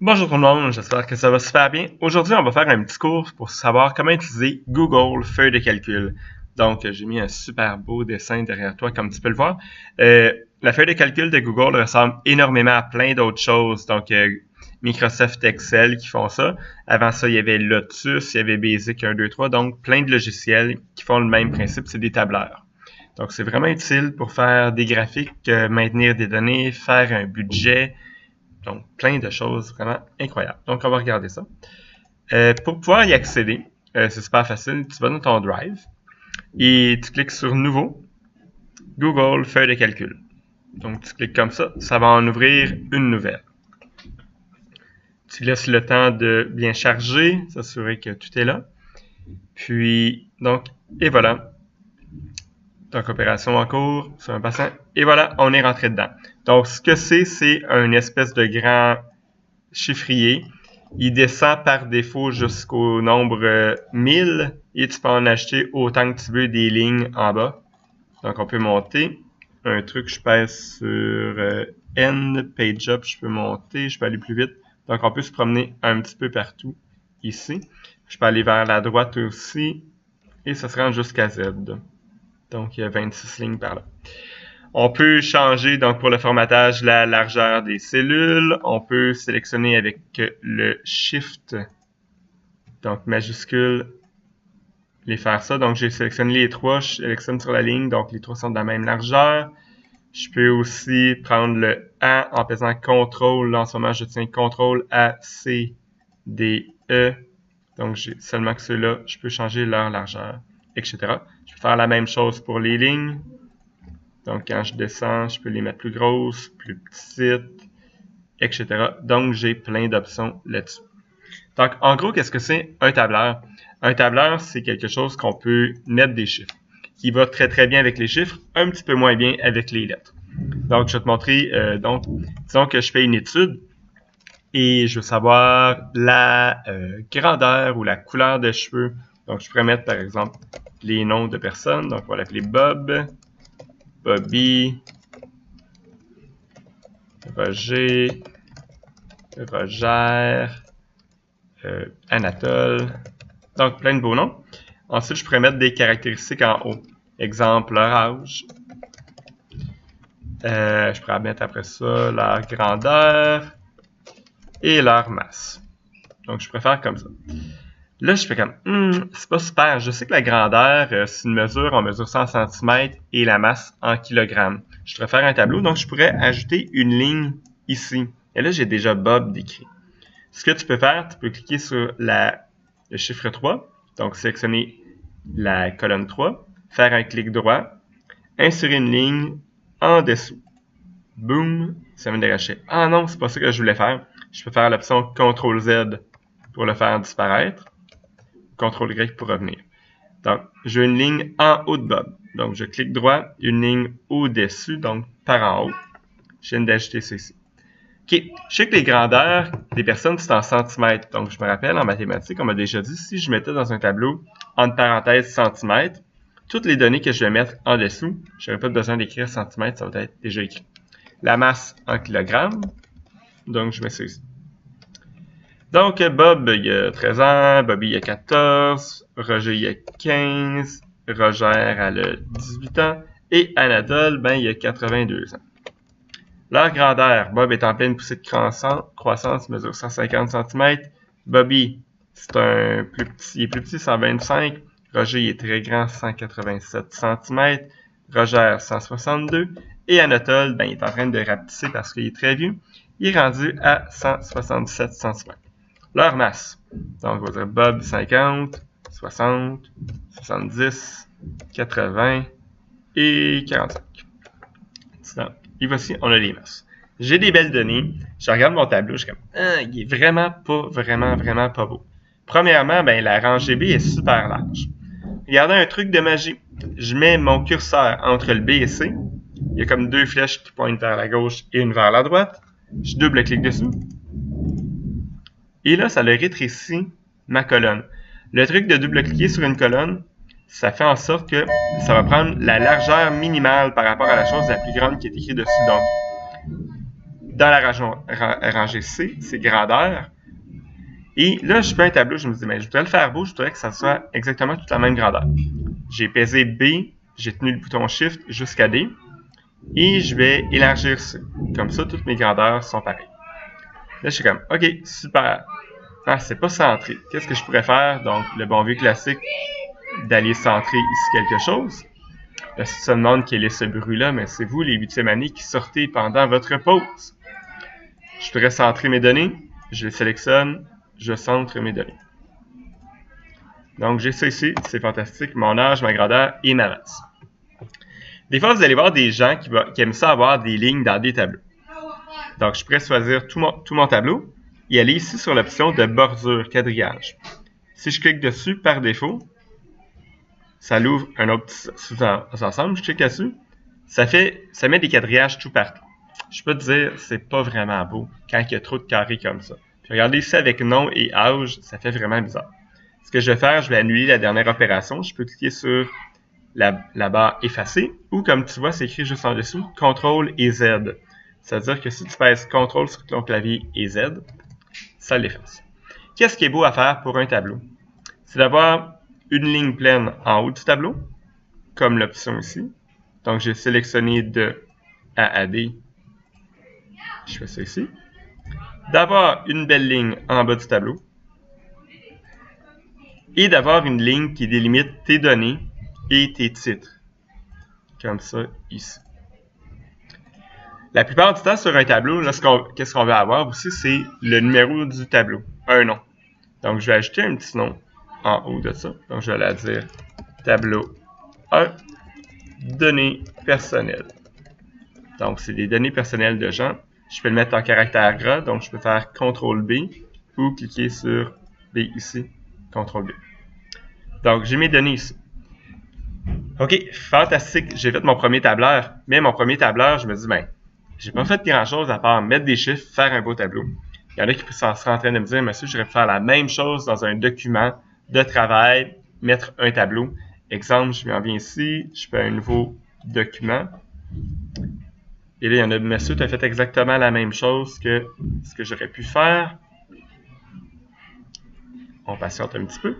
Bonjour tout le monde, j'espère que ça va super bien. Aujourd'hui, on va faire un petit cours pour savoir comment utiliser Google Feuille de calcul. Donc, j'ai mis un super beau dessin derrière toi, comme tu peux le voir. La feuille de calcul de Google ressemble énormément à plein d'autres choses. Donc, Microsoft Excel qui font ça. Avant ça, il y avait Lotus, il y avait Basic 1, 2, 3. Donc, plein de logiciels qui font le même principe, c'est des tableurs. Donc, c'est vraiment utile pour faire des graphiques, maintenir des données, faire un budget. Donc, plein de choses vraiment incroyables. Donc, on va regarder ça. Pour pouvoir y accéder, c'est super facile. Tu vas dans ton Drive et tu cliques sur Nouveau, Google Feuille de calcul. Donc, tu cliques comme ça. Ça va en ouvrir une nouvelle. Tu laisses le temps de bien charger, s'assurer que tout est là. Puis, donc, et voilà. Donc, opération en cours sur un patient. Et voilà, on est rentré dedans. Donc, ce que c'est une espèce de grand chiffrier. Il descend par défaut jusqu'au nombre 1000 et tu peux en acheter autant que tu veux des lignes en bas. Donc, on peut monter. Un truc, je pèse sur N, Page Up, je peux monter, je peux aller plus vite. Donc, on peut se promener un petit peu partout ici. Je peux aller vers la droite aussi et ça se rend jusqu'à Z. Donc, il y a 26 lignes par là. On peut changer, donc pour le formatage, la largeur des cellules. On peut sélectionner avec le Shift, donc majuscule, les faire ça. Donc, j'ai sélectionné les trois, je sélectionne sur la ligne, donc les trois sont de la même largeur. Je peux aussi prendre le A en pesant CTRL. Là, en ce moment, je tiens CTRL A, C, D, E. Donc, j'ai seulement que ceux-là, je peux changer leur largeur, etc. Je peux faire la même chose pour les lignes. Donc, quand je descends, je peux les mettre plus grosses, plus petites, etc. Donc, j'ai plein d'options là-dessus. Donc, en gros, qu'est-ce que c'est un tableur? Un tableur, c'est quelque chose qu'on peut mettre des chiffres, qui va très très bien avec les chiffres, un petit peu moins bien avec les lettres. Donc, je vais te montrer, disons que je fais une étude et je veux savoir la grandeur ou la couleur des cheveux. Donc, je pourrais mettre, par exemple, les noms de personnes. Donc, on va l'appeler Bob, Bobby, Roger, Roger, Anatole. Donc, plein de beaux noms. Ensuite, je pourrais mettre des caractéristiques en haut. Exemple, leur âge. Je pourrais mettre après ça leur grandeur et leur masse. Donc, je préfère comme ça. Là, je fais comme, c'est pas super. Je sais que la grandeur, c'est une mesure, on mesure ça en cm et la masse en kilogrammes. Je pourrais faire un tableau, donc je pourrais ajouter une ligne ici. Et là, j'ai déjà Bob décrit. Ce que tu peux faire, tu peux cliquer sur le chiffre 3, donc sélectionner la colonne 3, faire un clic droit, insérer une ligne en dessous. Boum, ça vient d'arracher. Ah non, c'est pas ça que je voulais faire. Je peux faire l'option CTRL-Z pour le faire disparaître. CTRL-Y pour revenir. Donc, j'ai une ligne en haut de Bob. Donc, je clique droit, une ligne au-dessus, donc par en haut. Je viens d'ajouter ceci. OK, je sais que les grandeurs des personnes, c'est en centimètres. Donc, je me rappelle, en mathématiques, on m'a déjà dit, si je mettais dans un tableau, entre parenthèses, centimètres, toutes les données que je vais mettre en dessous, je n'aurai pas besoin d'écrire centimètres, ça va être déjà écrit. La masse en kilogrammes, donc je mets ça ici. Donc, Bob, il y a 13 ans, Bobby, il y a 14, Roger, il y a 15, Roger, elle a 18 ans, et Anatole, ben, il y a 82 ans. Leur grandeur, Bob est en pleine poussée de croissance, mesure 150 cm. Bobby, c'est il est plus petit, 125. Roger, il est très grand, 187 cm. Roger, 162. Et Anatole, ben, il est en train de rapetisser parce qu'il est très vieux. Il est rendu à 177 cm. Leur masse, donc on va dire Bob, 50, 60, 70, 80 et 45. Et voici, on a les masses. J'ai des belles données. Je regarde mon tableau, je suis comme, il est vraiment pas beau. Premièrement, ben, la rangée B est super large. Regardez un truc de magie. Je mets mon curseur entre le B et C. Il y a comme deux flèches qui pointent vers la gauche et une vers la droite. Je double-clique dessus. Et là, ça le rétrécit ma colonne. Le truc de double-cliquer sur une colonne, ça fait en sorte que ça va prendre la largeur minimale par rapport à la chose la plus grande qui est écrite dessus. Donc, dans la rangée C, c'est grandeur. Et là, je fais un tableau, je me dis, mais je voudrais le faire beau, je voudrais que ça soit exactement toute la même grandeur. J'ai pesé B, j'ai tenu le bouton Shift jusqu'à D, et je vais élargir C. Comme ça, toutes mes grandeurs sont pareilles. Là, je suis comme, OK, super. Ah, c'est pas centré. Qu'est-ce que je pourrais faire? Donc, le bon vieux classique d'aller centrer ici quelque chose. Là, si tu te demandes quel est ce bruit-là, mais c'est vous, les 8e années, qui sortez pendant votre pause. Je pourrais centrer mes données. Je les sélectionne. Je centre mes données. Donc, j'ai ça ici. C'est fantastique. Mon âge, ma grandeur et ma masse. Des fois, vous allez voir des gens qui aiment ça avoir des lignes dans des tableaux. Donc, je pourrais choisir tout mon tableau et aller ici sur l'option de bordure, quadrillage. Si je clique dessus, par défaut, ça l'ouvre un autre sous-ensemble. Je clique dessus. Ça met des quadrillages tout partout. Je peux te dire, c'est pas vraiment beau quand il y a trop de carrés comme ça. Puis regardez ici avec nom et âge, ça fait vraiment bizarre. Ce que je vais faire, je vais annuler la dernière opération. Je peux cliquer sur la barre effacer ou comme tu vois, c'est écrit juste en dessous, CTRL et Z. C'est-à-dire que si tu pèses CTRL sur ton clavier et Z, ça l'efface. Qu'est-ce qui est beau à faire pour un tableau? C'est d'avoir une ligne pleine en haut du tableau, comme l'option ici. Donc, j'ai sélectionné de A à D. Je fais ça ici. D'avoir une belle ligne en bas du tableau. Et d'avoir une ligne qui délimite tes données et tes titres. Comme ça, ici. La plupart du temps, sur un tableau, qu'est-ce qu'on va avoir aussi, c'est le numéro du tableau, un nom. Donc, je vais ajouter un petit nom en haut de ça. Donc, je vais aller dire tableau 1, données personnelles. Donc, c'est des données personnelles de gens. Je peux le mettre en caractère gras, donc je peux faire CTRL B ou cliquer sur B ici, CTRL B. Donc, j'ai mes données ici. OK, fantastique, j'ai fait mon premier tableur. Mais mon premier tableur, je me dis, ben, j'ai pas fait grand-chose à part mettre des chiffres, faire un beau tableau. Il y en a qui seraient en train de me dire, monsieur, j'aurais pu faire la même chose dans un document de travail, mettre un tableau. Exemple, je m'en viens ici, je fais un nouveau document. Et là, il y en a, monsieur, tu as fait exactement la même chose que ce que j'aurais pu faire. On patiente un petit peu.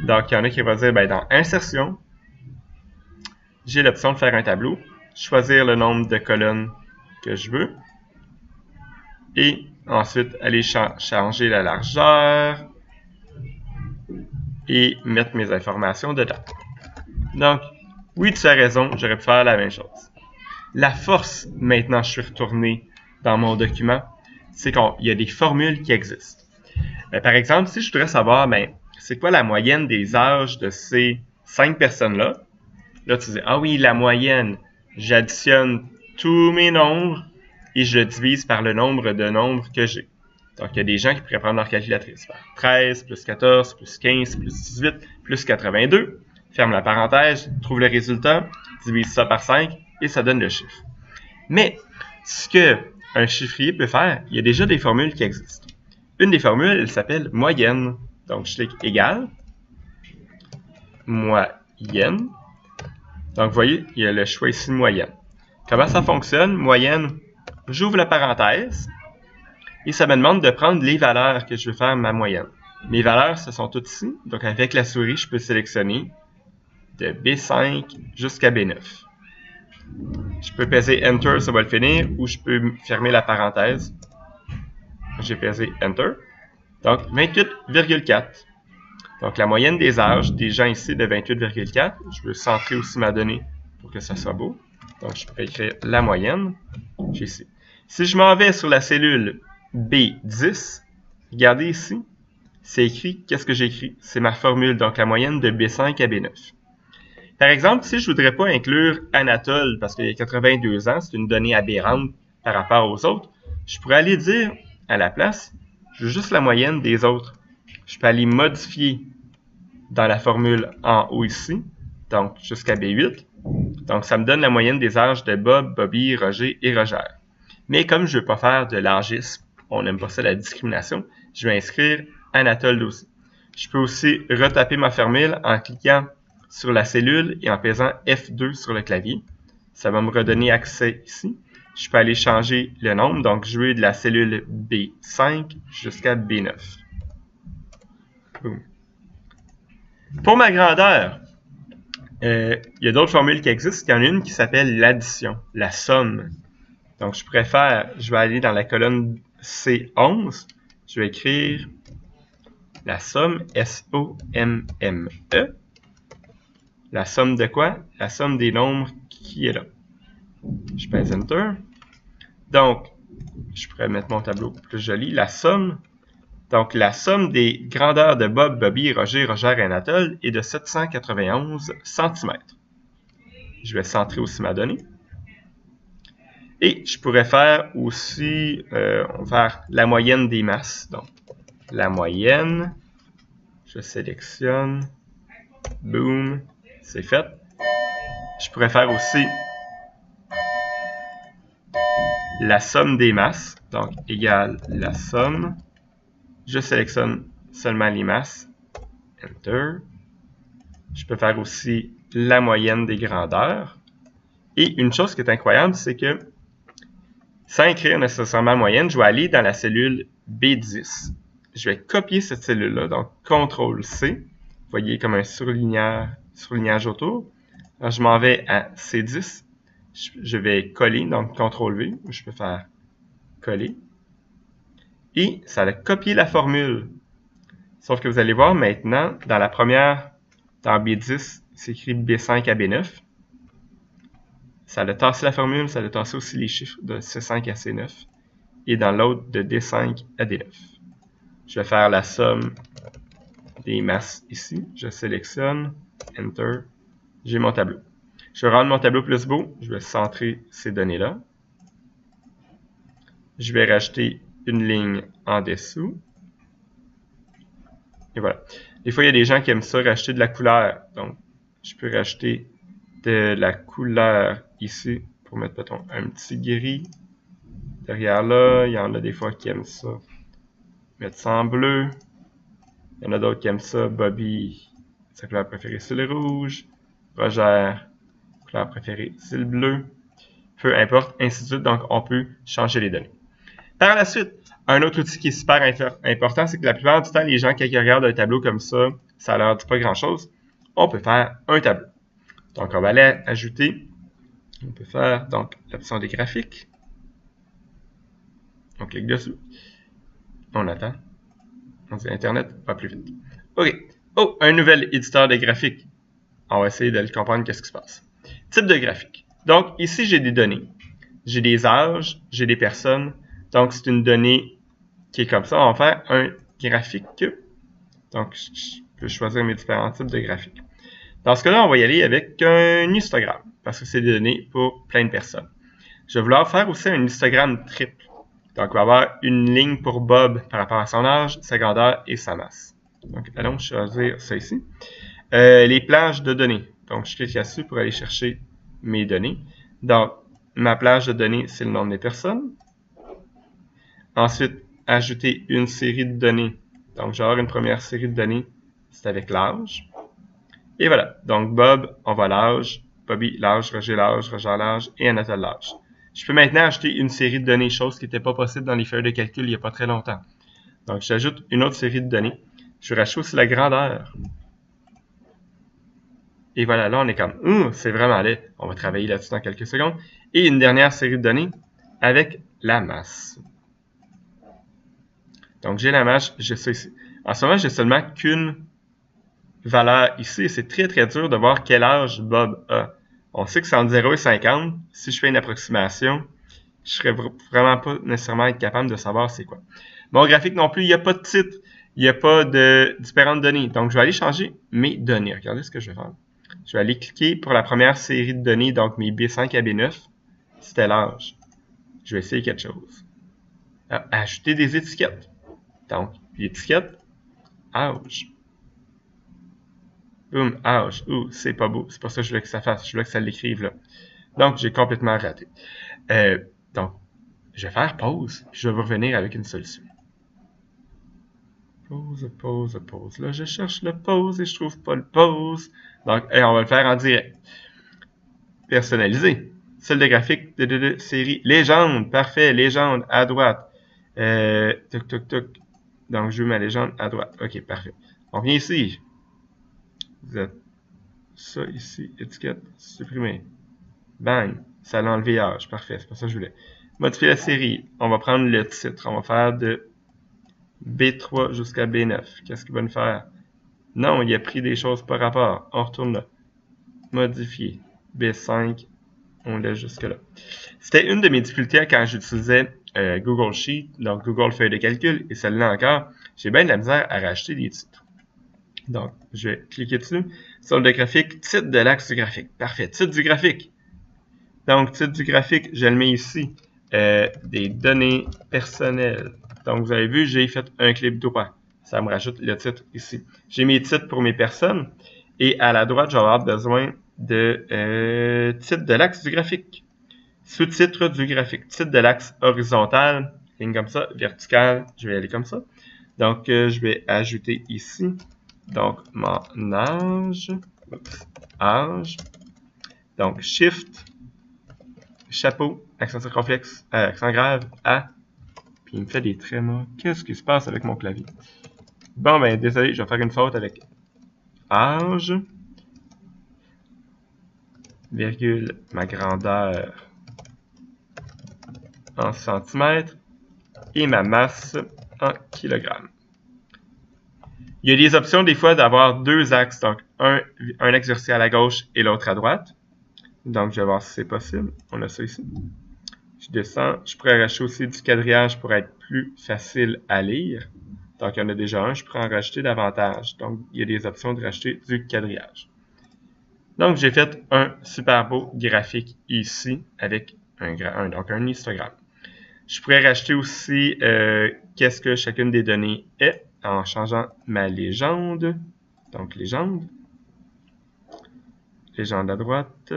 Donc, il y en a qui vont dire, ben, dans Insertion, j'ai l'option de faire un tableau, choisir le nombre de colonnes que je veux, et ensuite aller changer la largeur et mettre mes informations dedans. Donc, oui, tu as raison, j'aurais pu faire la même chose. La force, maintenant, je suis retourné dans mon document, c'est qu'il y a des formules qui existent. Par exemple, si je voudrais savoir, c'est quoi la moyenne des âges de ces 5 personnes-là? Là, tu dis, ah oui, la moyenne, j'additionne tous mes nombres et je le divise par le nombre de nombres que j'ai. Donc, il y a des gens qui pourraient prendre leur calculatrice. 13, plus 14, plus 15, plus 18, plus 82. Ferme la parenthèse, trouve le résultat, divise ça par 5 et ça donne le chiffre. Mais, ce qu'un chiffrier peut faire, il y a déjà des formules qui existent. Une des formules, elle s'appelle moyenne. Donc, je clique égal, moyenne. Donc, vous voyez, il y a le choix ici de moyenne. Comment ça fonctionne? Moyenne, j'ouvre la parenthèse et ça me demande de prendre les valeurs que je veux faire ma moyenne. Mes valeurs, ce sont toutes ici. Donc, avec la souris, je peux sélectionner de B5 jusqu'à B9. Je peux peser Enter, ça va le finir, ou je peux fermer la parenthèse. J'ai pesé Enter. Donc, 28,4. Donc, la moyenne des âges des gens ici de 28,4. Je veux centrer aussi ma donnée pour que ça soit beau. Donc, je peux écrire la moyenne. J'ai ici. Si je m'en vais sur la cellule B10, regardez ici, c'est écrit, qu'est-ce que j'ai écrit? C'est ma formule, donc la moyenne de B5 à B9. Par exemple, si je ne voudrais pas inclure Anatole, parce qu'il y a 82 ans, c'est une donnée aberrante par rapport aux autres, je pourrais aller dire, à la place, je veux juste la moyenne des autres. Je peux aller modifier dans la formule en haut ici, donc jusqu'à B8. Donc, ça me donne la moyenne des âges de Bob, Bobby, Roger et Roger. Mais comme je ne veux pas faire de l'âgisme, on n'aime pas ça, la discrimination, je vais inscrire Anatole aussi. Je peux aussi retaper ma formule en cliquant sur la cellule et en pesant F2 sur le clavier. Ça va me redonner accès ici. je peux aller changer le nombre. Donc, je vais de la cellule B5 jusqu'à B9. Boom. Pour ma grandeur, il y a d'autres formules qui existent. Il y en a une qui s'appelle l'addition, la somme. Donc, je vais aller dans la colonne C11. Je vais écrire la somme, S-O-M-M-E. La somme de quoi? La somme des nombres qui est là. Je pèse Enter. Donc, je pourrais mettre mon tableau plus joli. La somme. Donc, la somme des grandeurs de Bob, Bobby, Roger, Roger et Anatole est de 791 cm. Je vais centrer aussi ma donnée. Et je pourrais faire aussi, on va faire la moyenne des masses. Donc, la moyenne, je sélectionne, boom, c'est fait. Je pourrais faire aussi la somme des masses, donc égale la somme. Je sélectionne seulement les masses, Enter. Je peux faire aussi la moyenne des grandeurs. Et une chose qui est incroyable, c'est que sans écrire nécessairement la moyenne, je vais aller dans la cellule B10. Je vais copier cette cellule-là, donc CTRL-C. Vous voyez comme un surlignage autour. Alors, je m'en vais à C10. Je vais coller, donc CTRL-V, ou je peux faire coller. Et ça a copié la formule. Sauf que vous allez voir maintenant, dans la première, dans B10, c'est écrit B5 à B9. Ça a tassé la formule, ça a tassé aussi les chiffres de C5 à C9. Et dans l'autre, de D5 à D9. Je vais faire la somme des masses ici. Je sélectionne, Enter. J'ai mon tableau. Je vais rendre mon tableau plus beau. Je vais centrer ces données-là. Je vais rajouter une ligne en dessous. Et voilà. Des fois, il y a des gens qui aiment ça, rajouter de la couleur. Donc, je peux rajouter de la couleur ici pour mettre, mettons, un petit gris. Derrière là, il y en a des fois qui aiment ça. Mettre ça en bleu. Il y en a d'autres qui aiment ça. Bobby, sa couleur préférée, c'est le rouge. Roger, couleur préférée, c'est le bleu. Peu importe, ainsi de suite. Donc, on peut changer les données. Par la suite, un autre outil qui est super important, c'est que la plupart du temps, les gens, quand ils regardent un tableau comme ça leur dit pas grand-chose. On peut faire un tableau. Donc, on va aller ajouter. On peut faire donc l'option des graphiques. On clique dessus. On attend. On dit Internet va plus vite. OK. Oh, un nouvel éditeur de graphiques. On va essayer de le comprendre qu'est-ce qui se passe. Type de graphique. Donc, ici, j'ai des données. J'ai des âges, j'ai des personnes. Donc, c'est une donnée qui est comme ça. On va faire un graphique. Donc, je peux choisir mes différents types de graphiques. Dans ce cas-là, on va y aller avec un histogramme, parce que c'est des données pour plein de personnes. Je vais vouloir faire aussi un histogramme triple. Donc, on va avoir une ligne pour Bob par rapport à son âge, sa grandeur et sa masse. Donc, allons choisir ça ici. Les plages de données. Donc, je clique là-dessus pour aller chercher mes données. Donc, ma plage de données, c'est le nombre des personnes. Ensuite, ajouter une série de données. Donc, je vais avoir une première série de données, c'est avec l'âge. Et voilà. Donc, Bob, on voit l'âge. Bobby, l'âge. Roger, l'âge. Et Anatole, l'âge. Je peux maintenant ajouter une série de données, chose qui n'était pas possible dans les feuilles de calcul il n'y a pas très longtemps. Donc, j'ajoute une autre série de données. Je rajoute aussi la grandeur. Et voilà, là, on est comme, c'est vraiment laid. On va travailler là-dessus dans quelques secondes. Et une dernière série de données avec la masse. Donc, j'ai la masse, j'ai ça ici. En ce moment, j'ai seulement qu'une valeur ici. C'est très, très dur de voir quel âge Bob a. On sait que c'est entre 0 et 50. Si je fais une approximation, je serais vraiment pas nécessairement être capable de savoir c'est quoi. Mon graphique non plus, il n'y a pas de titre. Il n'y a pas de différentes données. Donc, je vais aller changer mes données. Regardez ce que je vais faire. Je vais aller cliquer pour la première série de données, donc mes B5 à B9. C'était l'âge. Je vais essayer quelque chose. Ajouter des étiquettes. Donc, l'étiquette, âge. Boum, âge. C'est pas beau. C'est pas ça que je voulais que ça fasse. Je voulais que ça l'écrive là. Donc, j'ai complètement raté. Donc, je vais faire pause. Puis je vais vous revenir avec une solution. Pause. Là, je cherche le pause et je trouve pas le pause. Donc, on va le faire en direct. Personnalisé. Celle de graphique série. Légende, parfait, légende, à droite. Toc, toc, toc. Donc, je veux ma légende à droite. OK, parfait. On vient ici. Vous êtes ça ici, étiquette, supprimer. Bang, ça l'a enlevé âge. Parfait, c'est pas ça que je voulais. Modifier la série. On va prendre le titre. On va faire de B3 jusqu'à B9. Qu'est-ce qu'il va nous faire? Non, il a pris des choses par rapport. On retourne là. Modifier. B5. On laisse jusque là. C'était une de mes difficultés quand j'utilisais Google Sheet, donc Google Feuille de calcul, et celle-là encore, j'ai bien de la misère à rajouter des titres. Donc, je vais cliquer dessus. Sur le graphique, titre de l'axe du graphique. Parfait, titre du graphique. Donc, titre du graphique, je le mets ici. Des données personnelles. Donc, vous avez vu, j'ai fait un clip droit. Ça me rajoute le titre ici. J'ai mes titres pour mes personnes. Et à la droite, je vais avoir besoin de titre de l'axe du graphique. Sous-titre du graphique. Titre de l'axe horizontal. Ligne comme ça. Vertical. Je vais aller comme ça. Donc, je vais ajouter ici. Donc, mon âge. Âge. Donc, Shift. Chapeau. Accent circonflexe. Accent grave. A. Puis, il me fait des trémas. Qu'est-ce qui se passe avec mon clavier? Bon, ben, désolé. Je vais faire une faute avec âge. Virgule. Ma grandeur. En centimètres et ma masse en kilogrammes. Il y a des options des fois d'avoir deux axes, donc un axe vertical à gauche et l'autre à droite. Donc je vais voir si c'est possible. On a ça ici. Je descends. Je pourrais racheter aussi du quadrillage pour être plus facile à lire. Donc il y en a déjà un. Je pourrais en rajouter davantage. Donc il y a des options de racheter du quadrillage. Donc j'ai fait un super beau graphique ici avec donc un histogramme. Je pourrais rajouter aussi qu'est-ce que chacune des données est en changeant ma légende. Donc, légende. Légende à droite.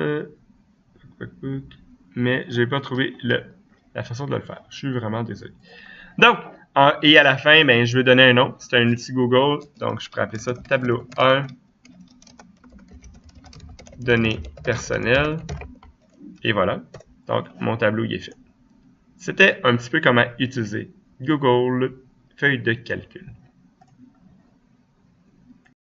Mais je n'ai pas trouvé la façon de le faire. Je suis vraiment désolé. Donc, et à la fin, ben, je vais donner un nom. C'est un outil Google. Donc, je pourrais appeler ça tableau 1. Données personnelles. Et voilà. Donc, mon tableau il est fait. C'était un petit peu comment utiliser Google Feuille de calcul.